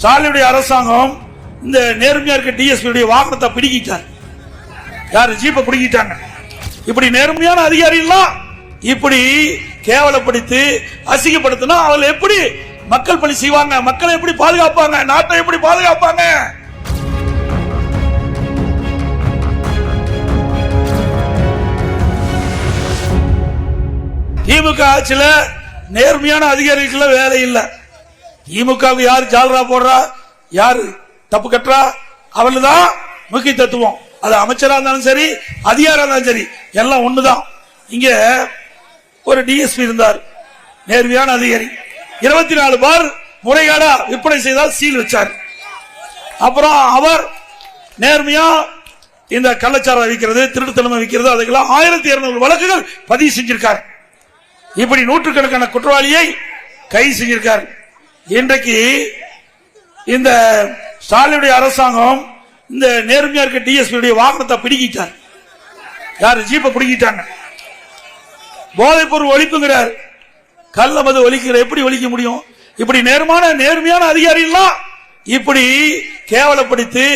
ஸ்டாலினுடைய அரசாங்கம் இந்த நேர்மையா இருக்க டிஎஸ்பி வாகனத்தை பிடிக்கிட்டார். யாரு? ஜீப்பை பிடிக்கிட்டாங்க. இப்படி நேர்மையான அதிகாரி எல்லாம் இப்படி கேவலப்படுத்தி அசிங்கப்படுத்தினா அவங்க எப்படி மக்கள் பணி செய்வாங்க? மக்களை எப்படி பாதுகாப்பாங்க? நாட்டை எப்படி பாதுகாப்பாங்க? திமுக ஆட்சியில நேர்மையான அதிகாரிகள் வேலை இல்லை. திமுகவுக்கு யாரு ஜால்ரா போடுறா, யாரு தப்பு கட்டுறா, அவள்தான் முக்கிய தத்துவம். அது அமைச்சரா இருந்தாலும் சரி, அதிகாரம் இருந்தாலும் சரி, எல்லாம் ஒண்ணுதான். இங்க ஒரு டிஎஸ்பி இருந்தார், நேர்மையான அதிகாரி. 24 பார் முறைகேடா விற்பனை செய்தால் சீல் வச்சார். அப்புறம் அவர் நேர்மையா இந்த கள்ளச்சாரம் விற்கிறது, திருட்டுத்தனமா விற்கிறது, அதுக்கெல்லாம் 1200 வழக்குகள் பதிவு செஞ்சிருக்கார். இப்படி நூற்றுக்கணக்கான குற்றவாளியை கைது செஞ்சிருக்கார். இன்றைக்கு இந்த ஸ்டாலினுடைய அரசாங்கம் இந்த நேர்மையா இருக்க டிஎஸ்பி வாகனத்தை பிடிக்கிட்டார். யாரு? ஜீப்பை பிடிக்கிட்டாங்க. போதைப் பொருள் ஒழிப்புங்கிறார், கள்ள மது ஒழிக்கிற. எப்படி ஒழிக்க முடியும்? இப்படி நேர்மையான அதிகாரி எல்லாம் இப்படி கேவலப்படுத்தி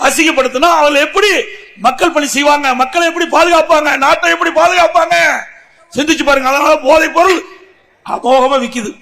அசிங்கப்படுத்தினா அவங்க எப்படி மக்கள் பணி செய்வாங்க? மக்களை எப்படி பாதுகாப்பாங்க? நாட்டை எப்படி பாதுகாப்பாங்க? சிந்திச்சு பாருங்க. அதனால போதைப் பொருள் அமோகமா விக்குது.